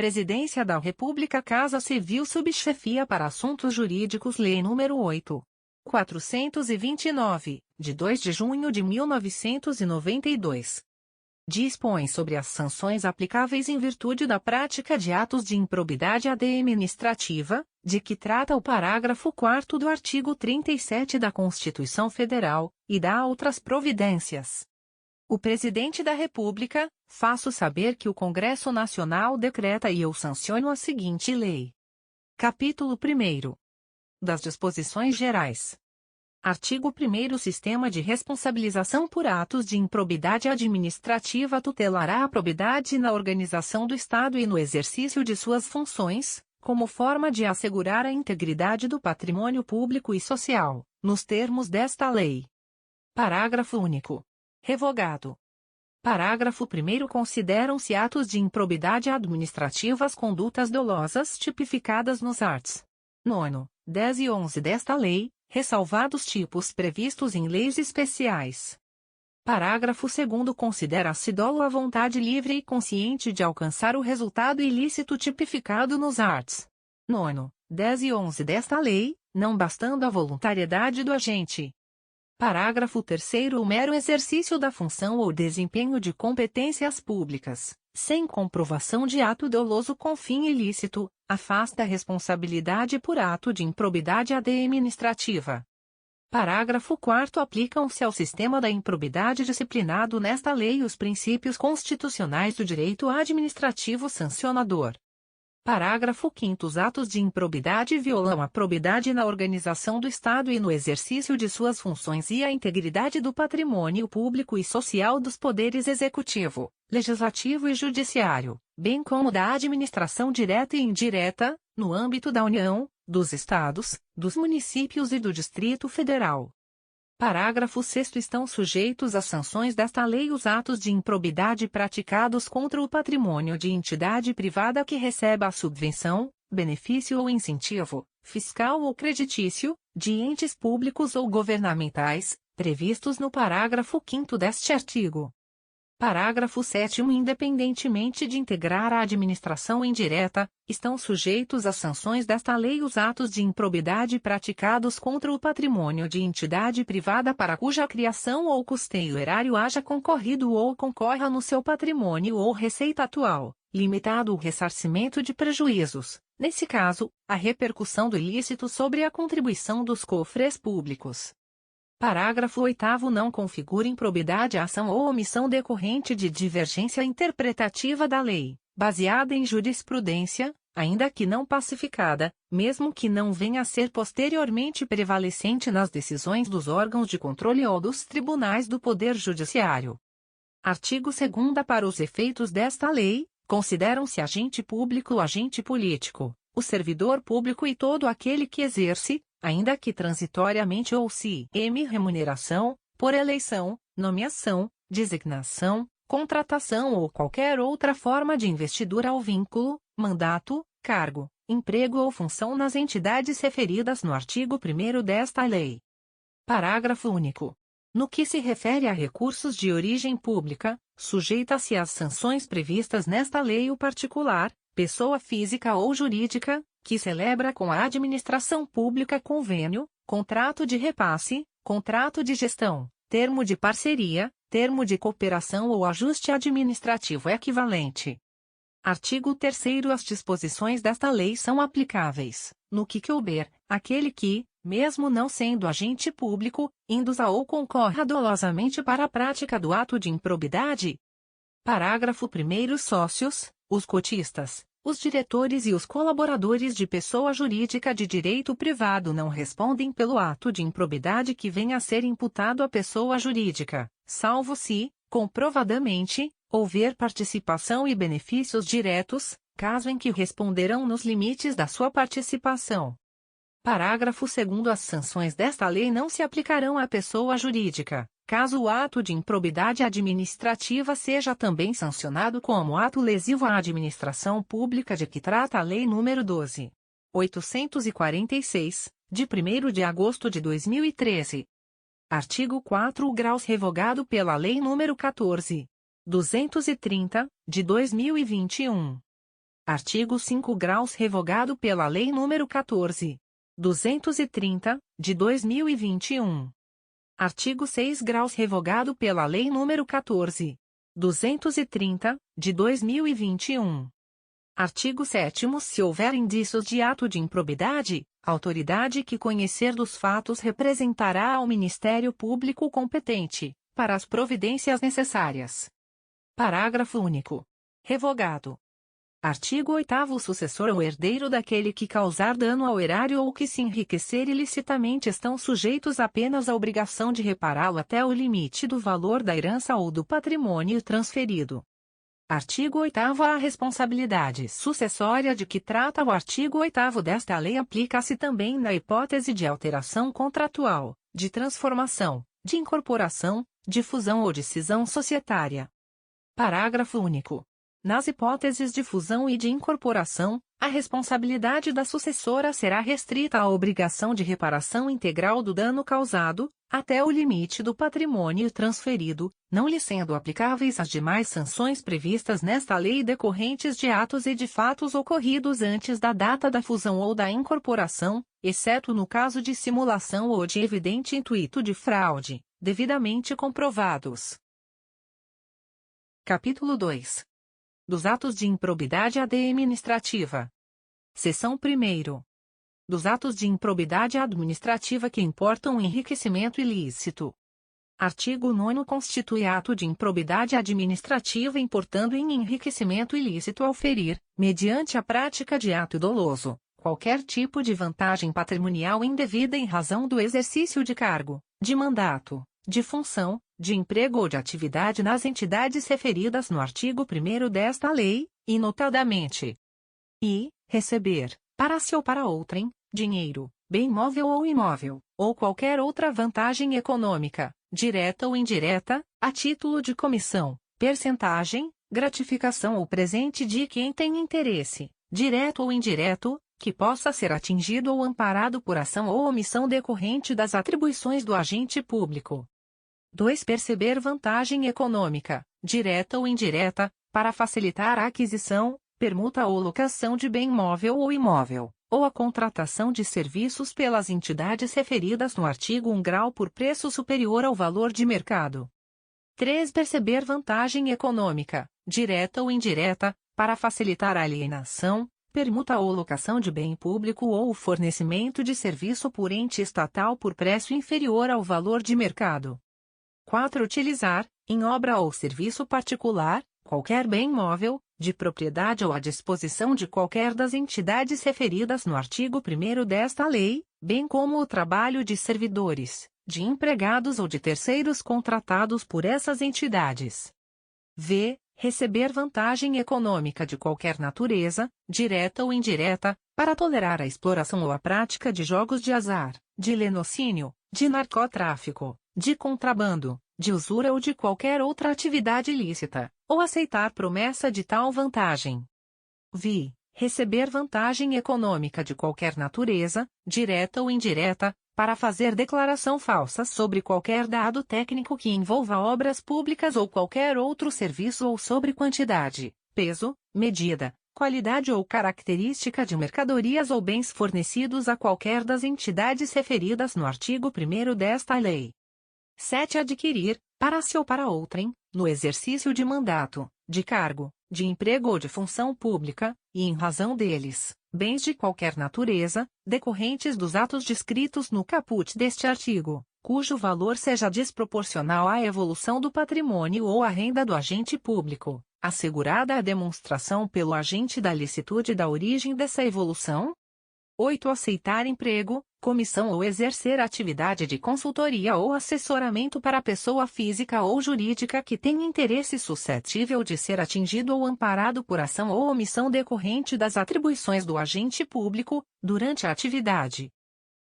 Presidência da República, Casa Civil, Subchefia para Assuntos Jurídicos, Lei nº 8.429, de 2 de junho de 1992. Dispõe sobre as sanções aplicáveis em virtude da prática de atos de improbidade administrativa, de que trata o parágrafo 4º do artigo 37 da Constituição Federal, e dá outras providências. O Presidente da República, faço saber que o Congresso Nacional decreta e eu sanciono a seguinte lei. Capítulo 1º. Das Disposições Gerais. Artigo 1º. Sistema de responsabilização por atos de improbidade administrativa tutelará a probidade na organização do Estado e no exercício de suas funções, como forma de assegurar a integridade do patrimônio público e social, nos termos desta lei. Parágrafo único. Revogado. Parágrafo 1º. Consideram-se atos de improbidade administrativa as condutas dolosas tipificadas nos arts. 9, 10 e 11 desta lei, ressalvados tipos previstos em leis especiais. Parágrafo 2º. Considera-se dolo a vontade livre e consciente de alcançar o resultado ilícito tipificado nos arts. 9, 10 e 11 desta lei, não bastando a voluntariedade do agente. Parágrafo 3º. O mero exercício da função ou desempenho de competências públicas, sem comprovação de ato doloso com fim ilícito, afasta a responsabilidade por ato de improbidade administrativa. Parágrafo 4º. Aplicam-se ao sistema da improbidade disciplinado nesta lei os princípios constitucionais do direito administrativo sancionador. Parágrafo 5º. Os atos de improbidade violam a probidade na organização do Estado e no exercício de suas funções e a integridade do patrimônio público e social dos poderes executivo, legislativo e judiciário, bem como da administração direta e indireta, no âmbito da União, dos Estados, dos municípios e do Distrito Federal. Parágrafo 6º. Estão sujeitos às sanções desta lei os atos de improbidade praticados contra o patrimônio de entidade privada que receba a subvenção, benefício ou incentivo, fiscal ou creditício, de entes públicos ou governamentais, previstos no parágrafo 5º deste artigo. Parágrafo 7º. Independentemente de integrar a administração indireta, estão sujeitos às sanções desta lei os atos de improbidade praticados contra o patrimônio de entidade privada para cuja criação ou custeio erário haja concorrido ou concorra no seu patrimônio ou receita atual, limitado o ressarcimento de prejuízos, nesse caso, a repercussão do ilícito sobre a contribuição dos cofres públicos. Parágrafo 8º. Não configura improbidade a ação ou omissão decorrente de divergência interpretativa da lei, baseada em jurisprudência, ainda que não pacificada, mesmo que não venha a ser posteriormente prevalecente nas decisões dos órgãos de controle ou dos tribunais do Poder Judiciário. Artigo 2º. Para os efeitos desta lei, consideram-se agente público ou agente político, o servidor público e todo aquele que exerce, ainda que transitoriamente ou se remuneração, por eleição, nomeação, designação, contratação ou qualquer outra forma de investidura ou vínculo, mandato, cargo, emprego ou função nas entidades referidas no artigo 1º desta lei. Parágrafo único. No que se refere a recursos de origem pública, sujeita-se às sanções previstas nesta lei o particular, pessoa física ou jurídica, que celebra com a administração pública convênio, contrato de repasse, contrato de gestão, termo de parceria, termo de cooperação ou ajuste administrativo equivalente. Artigo 3º. As disposições desta lei são aplicáveis, no que couber, àquele que, mesmo não sendo agente público, induza ou concorra dolosamente para a prática do ato de improbidade. Parágrafo 1º. Sócios, os cotistas, os diretores e os colaboradores de pessoa jurídica de direito privado não respondem pelo ato de improbidade que venha a ser imputado à pessoa jurídica, salvo se, comprovadamente, houver participação e benefícios diretos, caso em que responderão nos limites da sua participação. Parágrafo 2º. As sanções desta lei não se aplicarão à pessoa jurídica, caso o ato de improbidade administrativa seja também sancionado como ato lesivo à administração pública de que trata a Lei nº 12.846, de 1º de agosto de 2013. Artigo 4. O graus revogado pela Lei nº 14.230, de 2021. Artigo 5 graus revogado pela Lei nº 14.230, de 2021. Artigo 6 graus revogado pela Lei nº 14.230, de 2021. Artigo 7º Se houver indícios de ato de improbidade, a autoridade que conhecer dos fatos representará ao Ministério Público competente, para as providências necessárias. Parágrafo único. Revogado. Artigo 8º O sucessor ou herdeiro daquele que causar dano ao erário ou que se enriquecer ilicitamente estão sujeitos apenas à obrigação de repará-lo até o limite do valor da herança ou do patrimônio transferido. Artigo 8º A responsabilidade sucessória de que trata o artigo 8º desta lei aplica-se também na hipótese de alteração contratual, de transformação, de incorporação, de fusão ou de cisão societária. Parágrafo único. Nas hipóteses de fusão e de incorporação, a responsabilidade da sucessora será restrita à obrigação de reparação integral do dano causado, até o limite do patrimônio transferido, não lhe sendo aplicáveis as demais sanções previstas nesta lei decorrentes de atos e de fatos ocorridos antes da data da fusão ou da incorporação, exceto no caso de simulação ou de evidente intuito de fraude, devidamente comprovados. Capítulo 2. Dos atos de improbidade administrativa. Seção 1º. Dos atos de improbidade administrativa que importam enriquecimento ilícito. Artigo 9º Constitui ato de improbidade administrativa importando em enriquecimento ilícito ao ferir, mediante a prática de ato doloso, qualquer tipo de vantagem patrimonial indevida em razão do exercício de cargo, de mandato, de função, de emprego ou de atividade nas entidades referidas no artigo 1º desta lei, e notadamente i. Receber, para si ou para outrem, dinheiro, bem móvel ou imóvel, ou qualquer outra vantagem econômica, direta ou indireta, a título de comissão, percentagem, gratificação ou presente de quem tem interesse, direto ou indireto, que possa ser atingido ou amparado por ação ou omissão decorrente das atribuições do agente público. 2. Perceber vantagem econômica, direta ou indireta, para facilitar a aquisição, permuta ou locação de bem móvel ou imóvel, ou a contratação de serviços pelas entidades referidas no artigo 1 grau por preço superior ao valor de mercado. 3. Perceber vantagem econômica, direta ou indireta, para facilitar a alienação, permuta ou locação de bem público ou o fornecimento de serviço por ente estatal por preço inferior ao valor de mercado. 4. Utilizar, em obra ou serviço particular, qualquer bem móvel, de propriedade ou à disposição de qualquer das entidades referidas no artigo 1º desta lei, bem como o trabalho de servidores, de empregados ou de terceiros contratados por essas entidades. V. Receber vantagem econômica de qualquer natureza, direta ou indireta, para tolerar a exploração ou a prática de jogos de azar, de lenocínio, de narcotráfico, de contrabando, de usura ou de qualquer outra atividade ilícita, ou aceitar promessa de tal vantagem. Vi. Receber vantagem econômica de qualquer natureza, direta ou indireta, para fazer declaração falsa sobre qualquer dado técnico que envolva obras públicas ou qualquer outro serviço ou sobre quantidade, peso, medida, qualidade ou característica de mercadorias ou bens fornecidos a qualquer das entidades referidas no artigo 1º desta lei. 7. Adquirir, para si ou para outrem, no exercício de mandato, de cargo, de emprego ou de função pública, e em razão deles, bens de qualquer natureza, decorrentes dos atos descritos no caput deste artigo, cujo valor seja desproporcional à evolução do patrimônio ou à renda do agente público, assegurada a demonstração pelo agente da licitude da origem dessa evolução. 8. Aceitar emprego, comissão ou exercer atividade de consultoria ou assessoramento para pessoa física ou jurídica que tenha interesse suscetível de ser atingido ou amparado por ação ou omissão decorrente das atribuições do agente público, durante a atividade.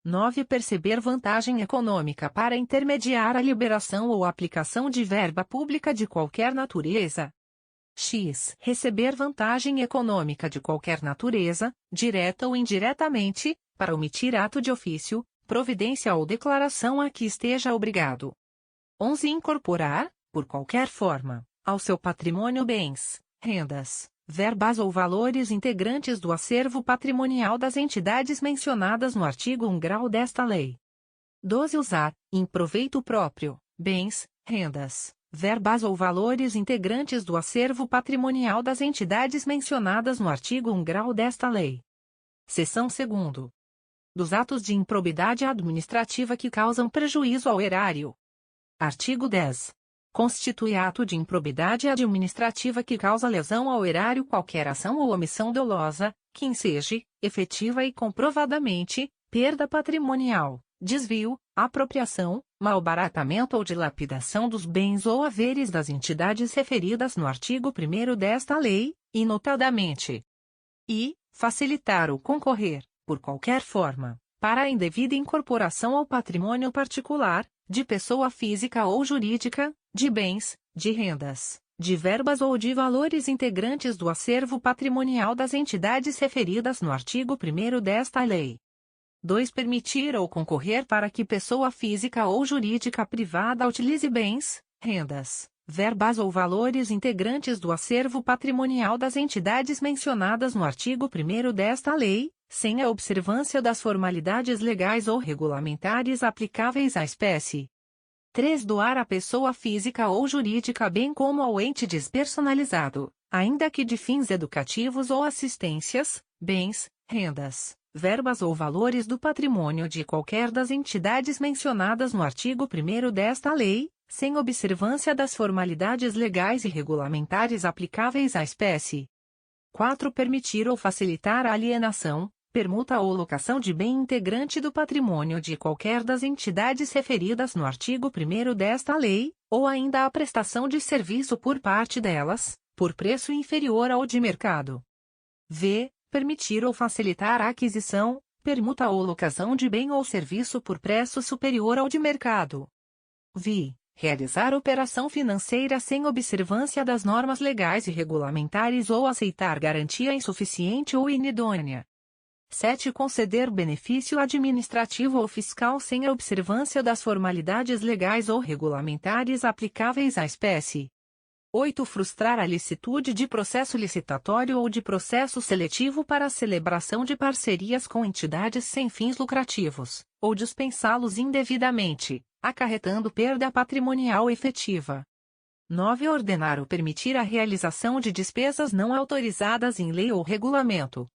9. Perceber vantagem econômica para intermediar a liberação ou aplicação de verba pública de qualquer natureza. X. Receber vantagem econômica de qualquer natureza, direta ou indiretamente, para omitir ato de ofício, providência ou declaração a que esteja obrigado. 11. Incorporar, por qualquer forma, ao seu patrimônio bens, rendas, verbas ou valores integrantes do acervo patrimonial das entidades mencionadas no artigo 1º desta lei. 12. Usar, em proveito próprio, bens, rendas, verbas ou valores integrantes do acervo patrimonial das entidades mencionadas no artigo 1º desta lei. Seção 2ª. Dos atos de improbidade administrativa que causam prejuízo ao erário. Artigo 10. Constitui ato de improbidade administrativa que causa lesão ao erário qualquer ação ou omissão dolosa, que enseje, efetiva e comprovadamente, perda patrimonial, desvio, apropriação, malbaratamento ou dilapidação dos bens ou haveres das entidades referidas no artigo 1º desta lei, e notadamente. E, facilitar ou concorrer, por qualquer forma, para a indevida incorporação ao patrimônio particular, de pessoa física ou jurídica, de bens, de rendas, de verbas ou de valores integrantes do acervo patrimonial das entidades referidas no artigo 1º desta lei. 2. Permitir ou concorrer para que pessoa física ou jurídica privada utilize bens, rendas, verbas ou valores integrantes do acervo patrimonial das entidades mencionadas no artigo 1º desta lei, sem a observância das formalidades legais ou regulamentares aplicáveis à espécie. 3. Doar à pessoa física ou jurídica bem como ao ente despersonalizado, ainda que de fins educativos ou assistências, bens, rendas, verbas ou valores do patrimônio de qualquer das entidades mencionadas no artigo 1º desta lei, sem observância das formalidades legais e regulamentares aplicáveis à espécie. 4. Permitir ou facilitar a alienação, permuta ou locação de bem integrante do patrimônio de qualquer das entidades referidas no artigo 1º desta lei, ou ainda a prestação de serviço por parte delas, por preço inferior ao de mercado. V. Permitir ou facilitar a aquisição, permuta ou locação de bem ou serviço por preço superior ao de mercado. V. Realizar operação financeira sem observância das normas legais e regulamentares ou aceitar garantia insuficiente ou inidônea. 7. Conceder benefício administrativo ou fiscal sem a observância das formalidades legais ou regulamentares aplicáveis à espécie. 8. Frustrar a licitude de processo licitatório ou de processo seletivo para a celebração de parcerias com entidades sem fins lucrativos, ou dispensá-los indevidamente, acarretando perda patrimonial efetiva. 9. Ordenar ou permitir a realização de despesas não autorizadas em lei ou regulamento.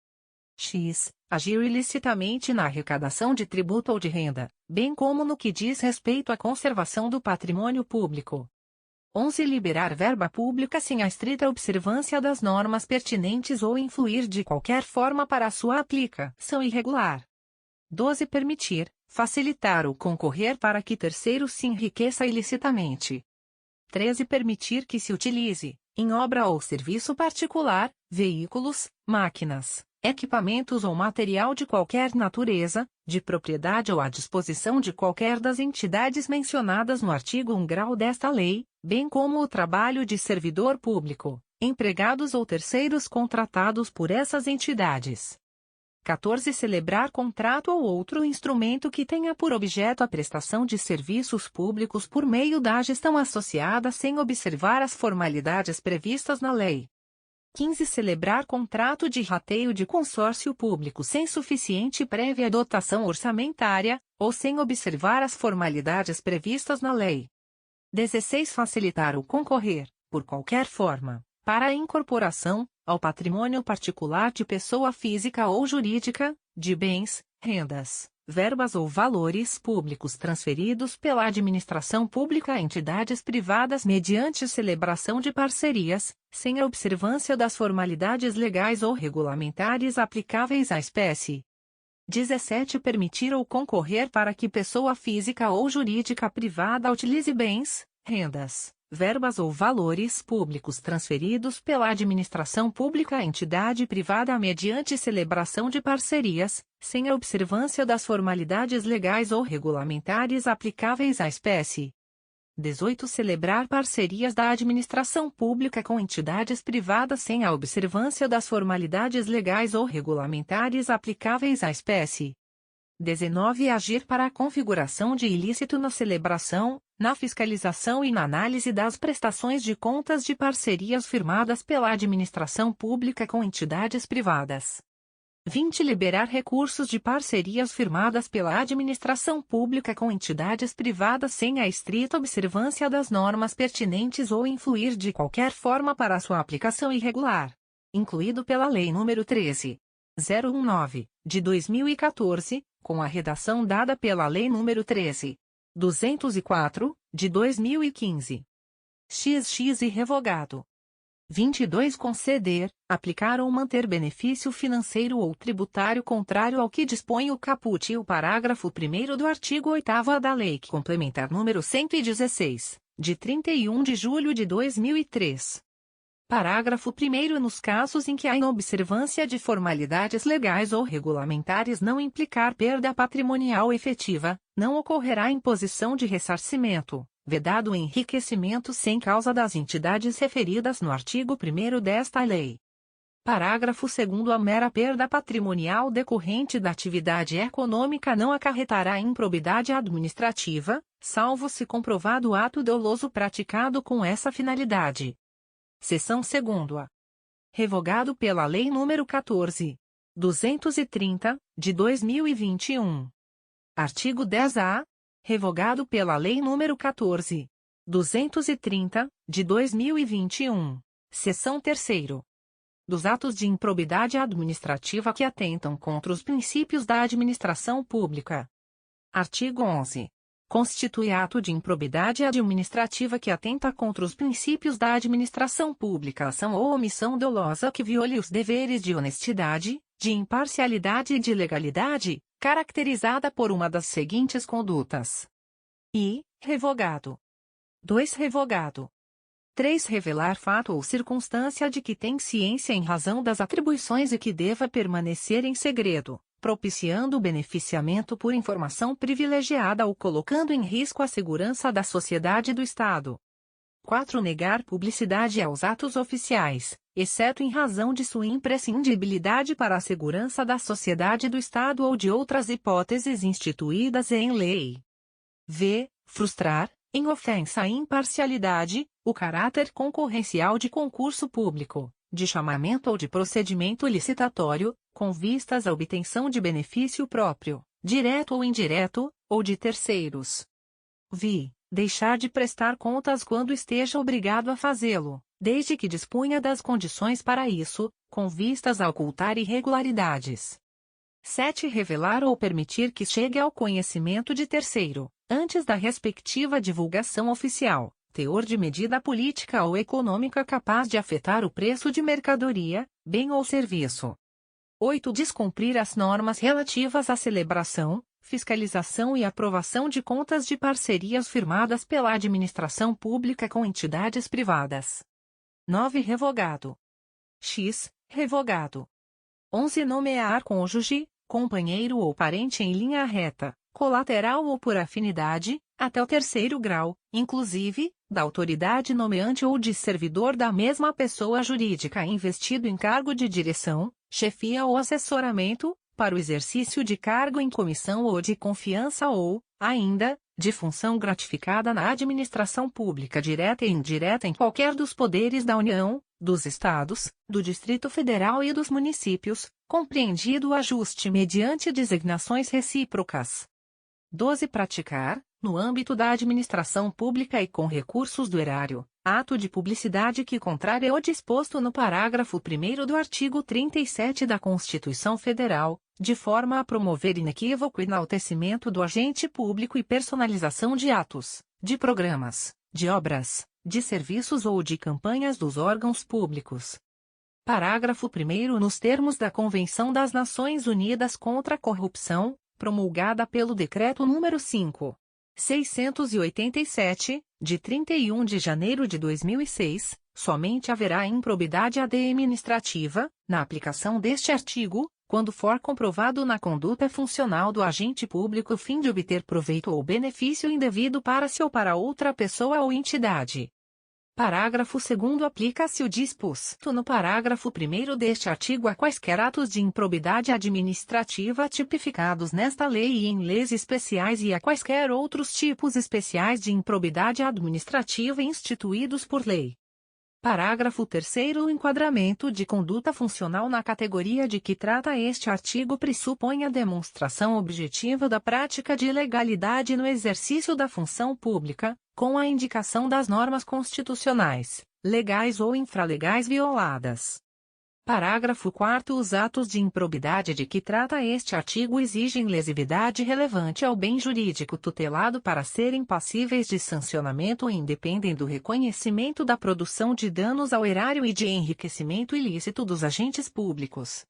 X. Agir ilicitamente na arrecadação de tributo ou de renda, bem como no que diz respeito à conservação do patrimônio público. 11. Liberar verba pública sem a estrita observância das normas pertinentes ou influir de qualquer forma para a sua aplicação irregular. 12. Permitir, facilitar ou concorrer para que terceiro se enriqueça ilicitamente. 13. Permitir que se utilize, em obra ou serviço particular, veículos, máquinas, equipamentos ou material de qualquer natureza, de propriedade ou à disposição de qualquer das entidades mencionadas no artigo 1º desta lei, bem como o trabalho de servidor público, empregados ou terceiros contratados por essas entidades. 14. Celebrar contrato ou outro instrumento que tenha por objeto a prestação de serviços públicos por meio da gestão associada sem observar as formalidades previstas na lei. 15. Celebrar contrato de rateio de consórcio público sem suficiente prévia dotação orçamentária, ou sem observar as formalidades previstas na lei. 16. Facilitar ou concorrer, por qualquer forma, para a incorporação, ao patrimônio particular de pessoa física ou jurídica, de bens, rendas, verbas ou valores públicos transferidos pela administração pública a entidades privadas mediante celebração de parcerias, sem a observância das formalidades legais ou regulamentares aplicáveis à espécie. 17. Permitir ou concorrer para que pessoa física ou jurídica privada utilize bens, rendas, verbas ou valores públicos transferidos pela administração pública à entidade privada mediante celebração de parcerias, sem a observância das formalidades legais ou regulamentares aplicáveis à espécie. 18. Celebrar parcerias da administração pública com entidades privadas sem a observância das formalidades legais ou regulamentares aplicáveis à espécie. 19. Agir para a configuração de ilícito na celebração, na fiscalização e na análise das prestações de contas de parcerias firmadas pela administração pública com entidades privadas. 20. Liberar recursos de parcerias firmadas pela administração pública com entidades privadas sem a estrita observância das normas pertinentes ou influir de qualquer forma para sua aplicação irregular. Incluído pela Lei nº 13.019, de 2014, com a redação dada pela Lei nº 13.204, de 2015. XX e revogado. 22. Conceder, aplicar ou manter benefício financeiro ou tributário contrário ao que dispõe o caput e o parágrafo 1º do artigo 8º da Lei Complementar nº 116, de 31 de julho de 2003. Parágrafo 1º. Nos casos em que a inobservância de formalidades legais ou regulamentares não implicar perda patrimonial efetiva, não ocorrerá imposição de ressarcimento, vedado o enriquecimento sem causa das entidades referidas no artigo 1º desta lei. Parágrafo 2º. A mera perda patrimonial decorrente da atividade econômica não acarretará improbidade administrativa, salvo se comprovado ato doloso praticado com essa finalidade. Seção 2ª. Revogado pela Lei nº 14.230, de 2021. Artigo 10-A. Revogado pela Lei nº 14.230, de 2021. Seção 3ª. Dos atos de improbidade administrativa que atentam contra os princípios da administração pública. Artigo 11. Constitui ato de improbidade administrativa que atenta contra os princípios da administração pública ação ou omissão dolosa que viole os deveres de honestidade, de imparcialidade e de legalidade, caracterizada por uma das seguintes condutas. Revogado. 2. Revogado. 3. Revelar fato ou circunstância de que tem ciência em razão das atribuições e que deva permanecer em segredo, propiciando o beneficiamento por informação privilegiada ou colocando em risco a segurança da sociedade e do Estado. 4. Negar publicidade aos atos oficiais, exceto em razão de sua imprescindibilidade para a segurança da sociedade e do Estado ou de outras hipóteses instituídas em lei. Frustrar, em ofensa à imparcialidade, o caráter concorrencial de concurso público, de chamamento ou de procedimento licitatório, com vistas à obtenção de benefício próprio, direto ou indireto, ou de terceiros. Deixar de prestar contas quando esteja obrigado a fazê-lo, desde que disponha das condições para isso, com vistas a ocultar irregularidades. 7. Revelar ou permitir que chegue ao conhecimento de terceiro, antes da respectiva divulgação oficial, teor de medida política ou econômica capaz de afetar o preço de mercadoria, bem ou serviço. 8. Descumprir as normas relativas à celebração, fiscalização e aprovação de contas de parcerias firmadas pela administração pública com entidades privadas. 9. Revogado. Revogado. 11. Nomear cônjuge, companheiro ou parente em linha reta, colateral ou por afinidade, até o 3º grau, inclusive, da autoridade nomeante ou de servidor da mesma pessoa jurídica investido em cargo de direção, chefia ou assessoramento, para o exercício de cargo em comissão ou de confiança ou, ainda, de função gratificada na administração pública direta e indireta em qualquer dos poderes da União, dos Estados, do Distrito Federal e dos municípios, compreendido o ajuste mediante designações recíprocas. 12. Praticar, no âmbito da administração pública e com recursos do erário, ato de publicidade que contrária ao disposto no parágrafo 1º do artigo 37 da Constituição Federal, de forma a promover inequívoco enaltecimento do agente público e personalização de atos, de programas, de obras, de serviços ou de campanhas dos órgãos públicos. Parágrafo 1º. Nos termos da Convenção das Nações Unidas contra a Corrupção, promulgada pelo Decreto nº 5.687, de 31 de janeiro de 2006, somente haverá improbidade administrativa, na aplicação deste artigo, quando for comprovado na conduta funcional do agente público o fim de obter proveito ou benefício indevido para si ou para outra pessoa ou entidade. Parágrafo 2º. Aplica-se o disposto no parágrafo 1º deste artigo a quaisquer atos de improbidade administrativa tipificados nesta lei e em leis especiais e a quaisquer outros tipos especiais de improbidade administrativa instituídos por lei. Parágrafo 3º. O enquadramento de conduta funcional na categoria de que trata este artigo pressupõe a demonstração objetiva da prática de ilegalidade no exercício da função pública, com a indicação das normas constitucionais, legais ou infralegais violadas. Parágrafo 4º. Os atos de improbidade de que trata este artigo exigem lesividade relevante ao bem jurídico tutelado para serem passíveis de sancionamento e independem do reconhecimento da produção de danos ao erário e de enriquecimento ilícito dos agentes públicos.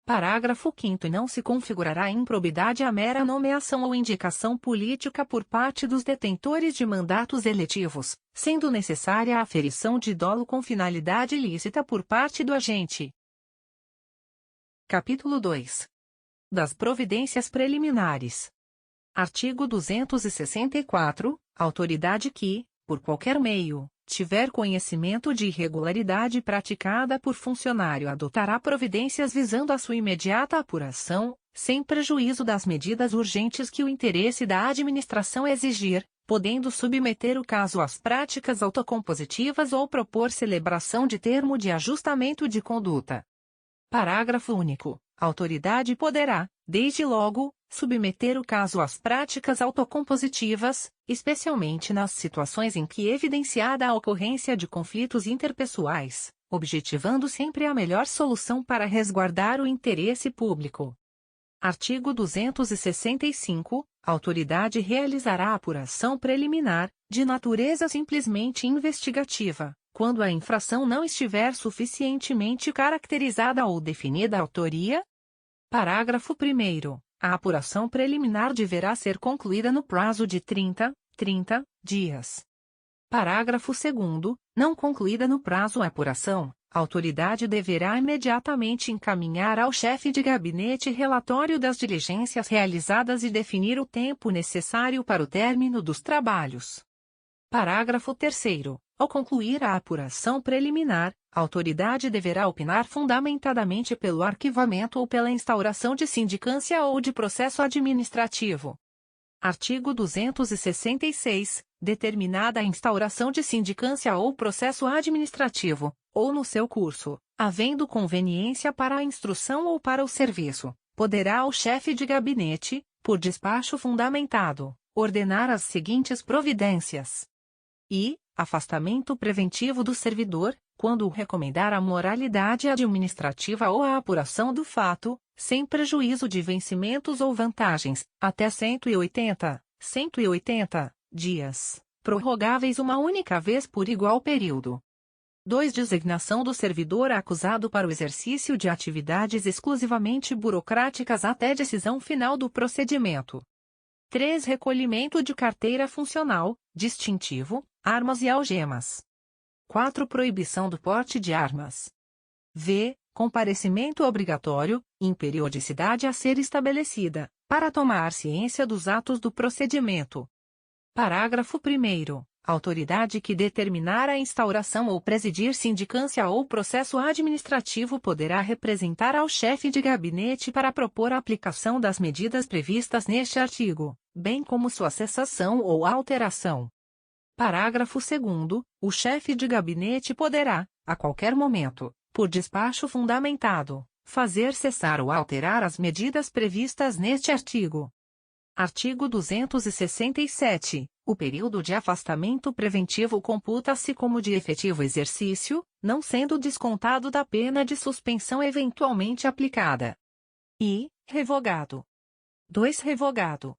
Parágrafo 5º. Não se configurará improbidade a mera nomeação ou indicação política por parte dos detentores de mandatos eletivos, sendo necessária a aferição de dolo com finalidade ilícita por parte do agente. Capítulo 2. Das providências preliminares. Artigo 264. Autoridade que, por qualquer meio, tiver conhecimento de irregularidade praticada por funcionário adotará providências visando a sua imediata apuração, sem prejuízo das medidas urgentes que o interesse da administração exigir, podendo submeter o caso às práticas autocompositivas ou propor celebração de termo de ajustamento de conduta. Parágrafo único. A autoridade poderá, desde logo, submeter o caso às práticas autocompositivas, especialmente nas situações em que evidenciada a ocorrência de conflitos interpessoais, objetivando sempre a melhor solução para resguardar o interesse público. Artigo 265. A autoridade realizará apuração preliminar, de natureza simplesmente investigativa, quando a infração não estiver suficientemente caracterizada ou definida a autoria. Parágrafo 1º. A apuração preliminar deverá ser concluída no prazo de 30 dias. Parágrafo 2º. Não concluída no prazo a apuração, a autoridade deverá imediatamente encaminhar ao chefe de gabinete relatório das diligências realizadas e definir o tempo necessário para o término dos trabalhos. Parágrafo 3º. Ao concluir a apuração preliminar, a autoridade deverá opinar fundamentadamente pelo arquivamento ou pela instauração de sindicância ou de processo administrativo. Artigo 266. Determinada a instauração de sindicância ou processo administrativo, ou no seu curso, havendo conveniência para a instrução ou para o serviço, poderá o chefe de gabinete, por despacho fundamentado, ordenar as seguintes providências. Afastamento preventivo do servidor, quando o recomendar a moralidade administrativa ou a apuração do fato, sem prejuízo de vencimentos ou vantagens, até 180 dias, prorrogáveis uma única vez por igual período. 2. Designação do servidor acusado para o exercício de atividades exclusivamente burocráticas até decisão final do procedimento. 3. Recolhimento de carteira funcional, distintivo, armas e algemas. 4. Proibição do porte de armas. Comparecimento obrigatório, em periodicidade a ser estabelecida, para tomar ciência dos atos do procedimento. Parágrafo 1º. A autoridade que determinar a instauração ou presidir sindicância ou processo administrativo poderá representar ao chefe de gabinete para propor a aplicação das medidas previstas neste artigo, bem como sua cessação ou alteração. Parágrafo 2º. O chefe de gabinete poderá, a qualquer momento, por despacho fundamentado, fazer cessar ou alterar as medidas previstas neste artigo. Artigo 267. O período de afastamento preventivo computa-se como de efetivo exercício, não sendo descontado da pena de suspensão eventualmente aplicada. Revogado. 2. Revogado.